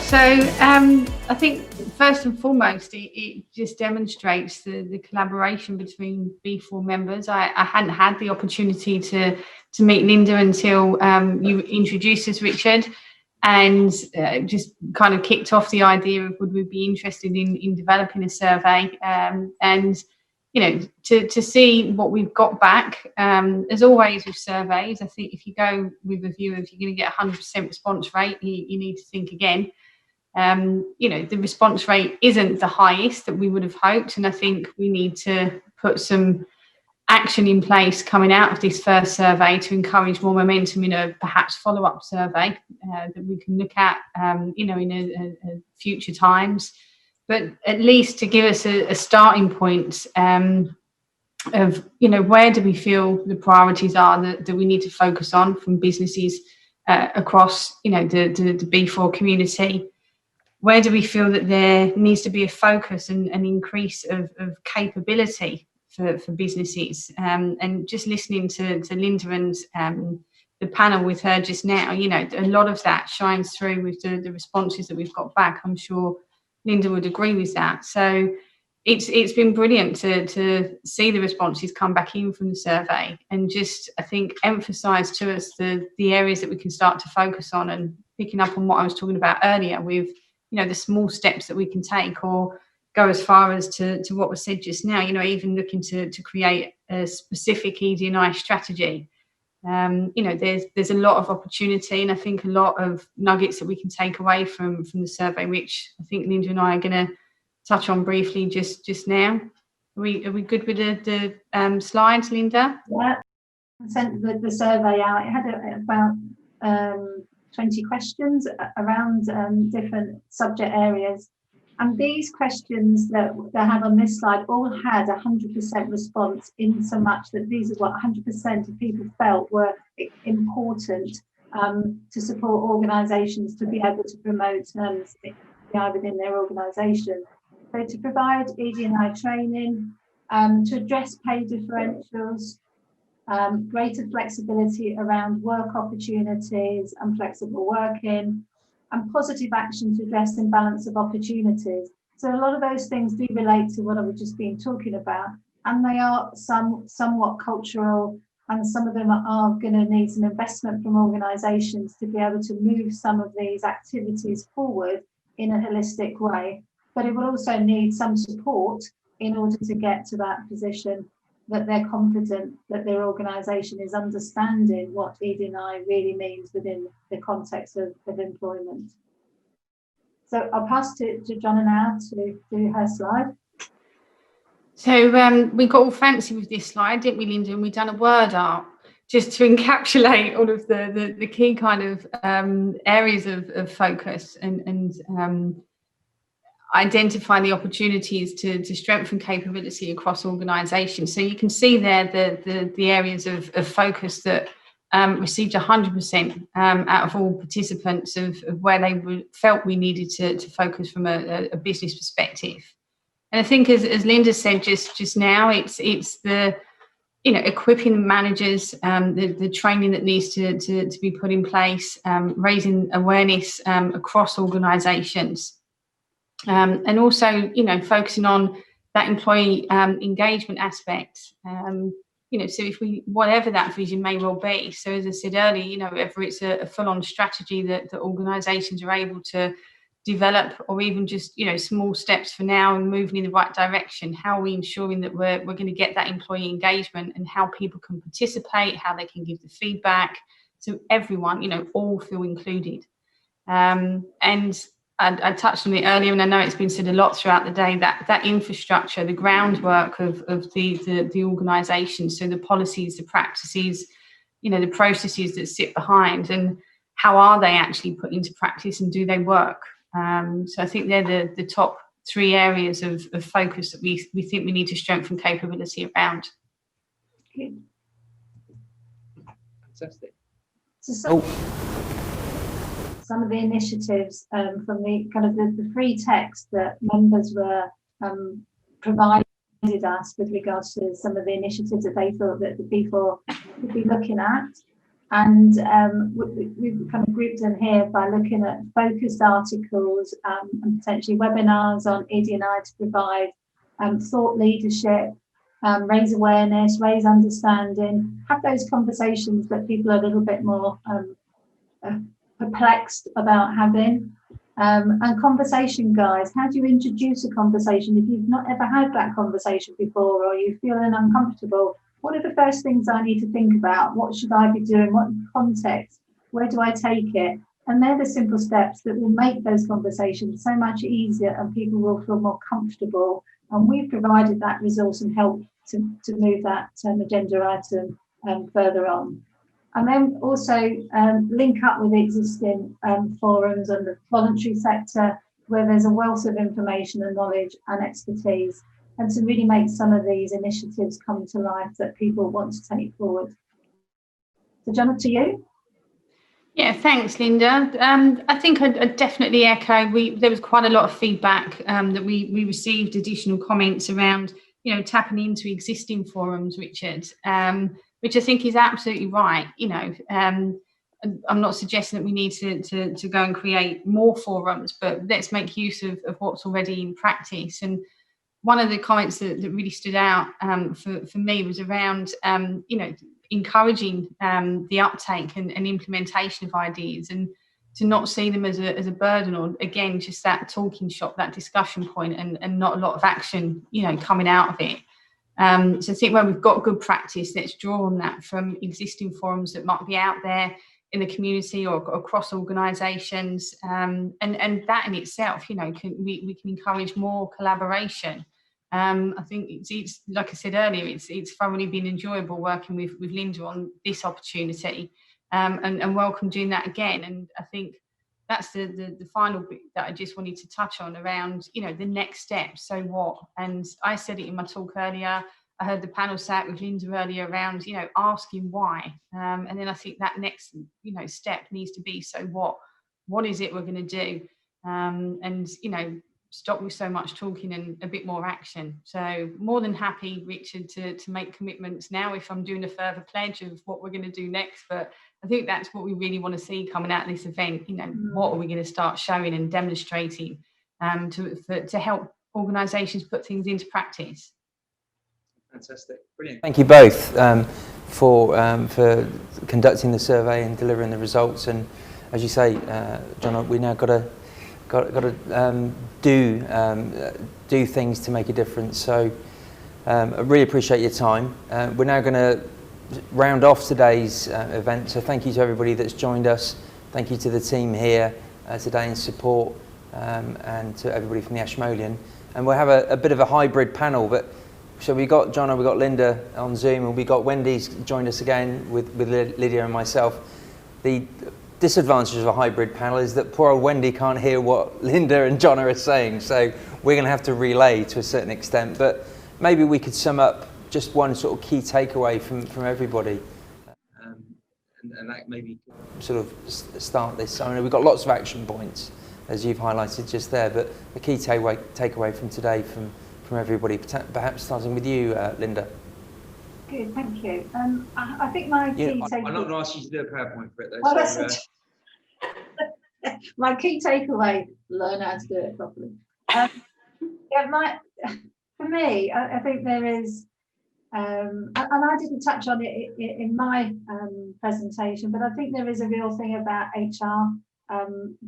So I think first and foremost, it just demonstrates the collaboration between B4 members. I hadn't had the opportunity to meet Linda until you introduced us, Richard, and just kind of kicked off the idea of would we be interested in developing a survey, and you know, to see what we've got back. As always with surveys, I think if you go with a view of you're going to get 100% response rate, you need to think again. You know, the response rate isn't the highest that we would have hoped, and I think we need to put some action in place coming out of this first survey to encourage more momentum in a perhaps follow-up survey that we can look at, you know, in a future times, but at least to give us a starting point of, you know, where do we feel the priorities are that we need to focus on from businesses across, you know, the B4 community. Where do we feel that there needs to be a focus and an increase of capability for businesses? And just listening to Linda and the panel with her just now, you know, a lot of that shines through with the responses that we've got back. I'm sure Linda would agree with that. So it's been brilliant to see the responses come back in from the survey and just, I think, emphasise to us the areas that we can start to focus on, and picking up on what I was talking about earlier with, you know, the small steps that we can take, or go as far as to what was said just now, you know, even looking to create a specific ED&I strategy. You know, there's a lot of opportunity, and I think a lot of nuggets that we can take away from the survey, which I think Linda and I are going to touch on briefly just now. Are we good with the slides, Linda? Yeah, I sent the survey out. It had about 20 questions around different subject areas, and these questions that they have on this slide all had 100% response, in so much that these are what 100% of people felt were important to support organisations to be able to promote CI within their organisation. So to provide ED&I training, to address pay differentials, greater flexibility around work opportunities and flexible working, and positive action to address imbalance of opportunities. So a lot of those things do relate to what I've just been talking about, and they are somewhat cultural, and some of them are going to need some investment from organisations to be able to move some of these activities forward in a holistic way. But it will also need some support in order to get to that position that they're confident that their organisation is understanding what ED&I really means within the context of employment. So I'll pass to Jonna now to do her slide. So we got all fancy with this slide, didn't we, Linda? And we've done a word art just to encapsulate all of the key kind of areas of focus and identify the opportunities to strengthen capability across organisations. So you can see there the areas of focus that received 100% out of all participants of where they felt we needed to focus from a business perspective. And I think, as Linda said just now, it's the, you know, equipping managers, the training that needs to be put in place, raising awareness across organisations. And also, you know, focusing on that employee engagement aspect. You know, so if whatever that vision may well be. So as I said earlier, you know, whether it's a full-on strategy that organisations are able to develop, or even just, you know, small steps for now and moving in the right direction, how are we ensuring that we're going to get that employee engagement, and how people can participate, how they can give the feedback, so everyone, you know, all feel included. And I touched on it earlier, and I know it's been said a lot throughout the day, that infrastructure, the groundwork of the organisation, so the policies, the practices, you know, the processes that sit behind, and how are they actually put into practice, and do they work? So I think they're the top three areas of focus that we think we need to strengthen capability around. Fantastic. So some of the initiatives from the kind of the free text that members were provided us with regards to some of the initiatives that they thought that the people would be looking at. And we've kind of grouped them here by looking at focused articles and potentially webinars on ED&I to provide thought leadership, raise awareness, raise understanding, have those conversations that people are a little bit more perplexed about having. And conversation guides. How do you introduce a conversation if you've not ever had that conversation before, or you're feeling uncomfortable? What are the first things I need to think about? What should I be doing? What context? Where do I take it? And they're the simple steps that will make those conversations so much easier, and people will feel more comfortable. And we've provided that resource and help to move that agenda item further on. And then also link up with existing forums on the voluntary sector, where there's a wealth of information and knowledge and expertise, and to really make some of these initiatives come to life that people want to take forward. So, Jonna, to you. Yeah, thanks, Linda. I think I definitely echo. There was quite a lot of feedback that we received, additional comments around, tapping into existing forums, Richard, which I think is absolutely right. I'm not suggesting that we need to go and create more forums, but let's make use of what's already in practice. And one of the comments that really stood out for me was around, encouraging the uptake and implementation of ideas, and to not see them as a burden, or again, just that talking shop, that discussion point, and not a lot of action, coming out of it. So I think when we've got good practice, let's draw on that from existing forums that might be out there in the community or across organisations, and that in itself, we can encourage more collaboration. I think it's like I said earlier, it's thoroughly been enjoyable working with Linda on this opportunity, and welcome doing that again. And I think that's the final bit that I just wanted to touch on around, the next step. So what? And I said it in my talk earlier. I heard the panel sat with Linda earlier around, asking why. And then I think that next, step needs to be, so what? What is it we're going to do? And, stop with so much talking and a bit more action. So more than happy, Richard, to make commitments now if I'm doing a further pledge of what we're going to do next. But I think that's what we really want to see coming out of this event. What are we going to start showing and demonstrating to help organisations put things into practice? Fantastic, brilliant. Thank you both for conducting the survey and delivering the results. And as you say, Jonna, we now got to do things to make a difference. So I really appreciate your time. We're now going to round off today's event. So thank you to everybody that's joined us. Thank you to the team here today in support, and to everybody from the Ashmolean. And we'll have a bit of a hybrid panel. But so we got Jonna, we got Linda on Zoom, and we got Wendy's joined us again with Lydia and myself. The disadvantage of a hybrid panel is that poor old Wendy can't hear what Linda and Jonna are saying, so we're going to have to relay to a certain extent. But maybe we could sum up just one sort of key takeaway from everybody, and that maybe sort of start this. I mean, we've got lots of action points as you've highlighted just there, but the key takeaway from today from everybody, perhaps starting with you, Linda. Good, thank you. I think my key takeaway... I'm not going to ask you to do a PowerPoint for it though. Oh, so, my key takeaway: learn how to do it properly. For me, I think there is, and I didn't touch on it in my presentation, but I think there is a real thing about HR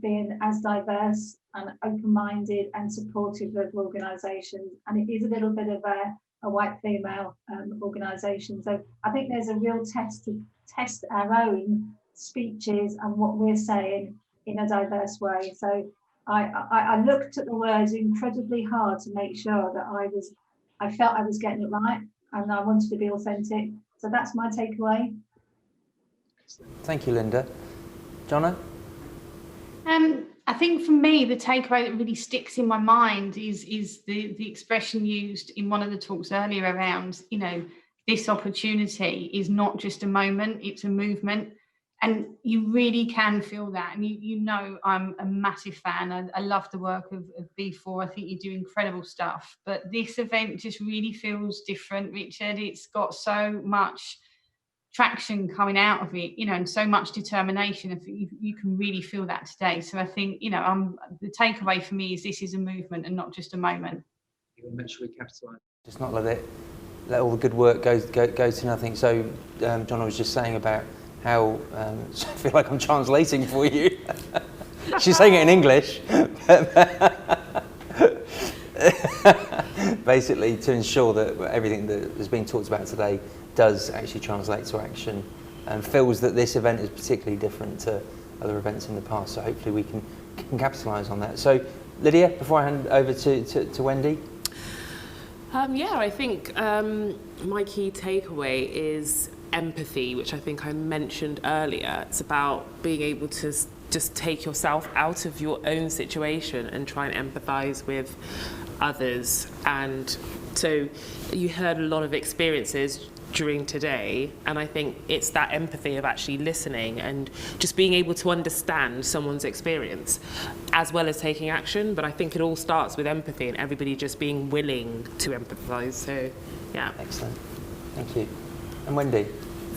being as diverse and open-minded and supportive of organisations, and it is a little bit of a white female organisation. So I think there's a real test to test our own speeches and what we're saying in a diverse way. So I looked at the words incredibly hard to make sure that I felt I was getting it right, and I wanted to be authentic. So that's my takeaway. Thank you, Linda. Jonna? I think for me, the takeaway that really sticks in my mind is the expression used in one of the talks earlier around, this opportunity is not just a moment, it's a movement. And you really can feel that. And I'm a massive fan. I love the work of B4. I think you do incredible stuff. But this event just really feels different, Richard. It's got so much traction coming out of it, and so much determination. If you can really feel that today. So I think, the takeaway for me is this is a movement and not just a moment. You want to make sure we capitalise. Just not let all the good work go to nothing. So Jonna was just saying about how I feel like I'm translating for you. She's saying it in English. Basically, to ensure that everything that is being talked about today does actually translate to action, and feels that this event is particularly different to other events in the past. So hopefully we can capitalise on that. So Lydia, before I hand over to Wendy. I think my key takeaway is empathy, which I think I mentioned earlier. It's about being able to just take yourself out of your own situation and try and empathise with others. And so you heard a lot of experiences during today, and I think it's that empathy of actually listening and just being able to understand someone's experience as well as taking action. But I think it all starts with empathy and everybody just being willing to empathise. So yeah. Excellent, thank you. And Wendy?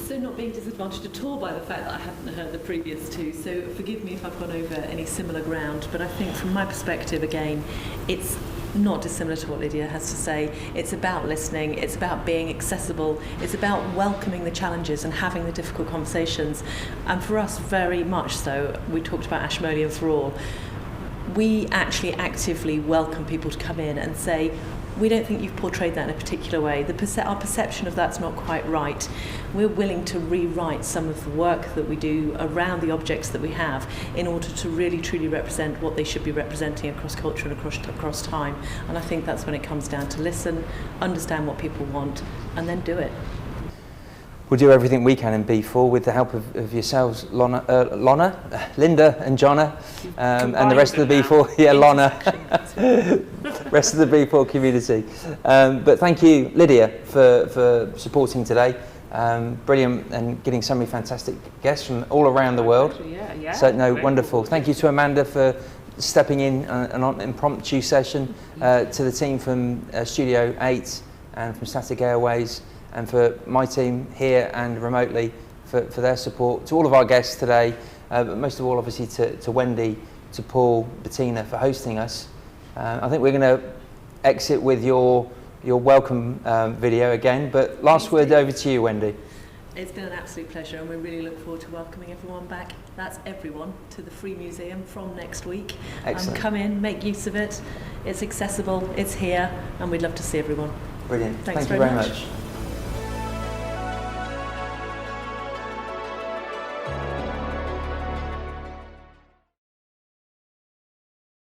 So not being disadvantaged at all by the fact that I hadn't heard the previous two, so forgive me if I've gone over any similar ground, but I think from my perspective, again, it's not dissimilar to what Lydia has to say. It's about listening, it's about being accessible, it's about welcoming the challenges and having the difficult conversations. And for us, very much so, we talked about Ashmolean for All, we actually actively welcome people to come in and say, we don't think you've portrayed that in a particular way. Our perception of that's not quite right. We're willing to rewrite some of the work that we do around the objects that we have in order to really truly represent what they should be representing across culture and across time. And I think that's when it comes down to listen, understand what people want, and then do it. We'll do everything we can in B4 with the help of yourselves, Linda and Jonna, and the rest of the B4. Yeah, Lonna. Rest of the B4 community. But thank you, Lydia, for supporting today. Brilliant, and getting so many fantastic guests from all around the world. Yeah. So wonderful. Thank you to Amanda for stepping in an impromptu session, to the team from Studio 8 and from Static Airways, and for my team here and remotely for their support, to all of our guests today, but most of all obviously to Wendy, to Paul, Bettina for hosting us. I think we're going to exit with your welcome video again, but last word over to you, Wendy. It's been an absolute pleasure, and we really look forward to welcoming everyone back. That's everyone to the Free Museum from next week. Excellent. Come in, make use of it. It's accessible, it's here, and we'd love to see everyone. Brilliant. Thanks Thank you very much.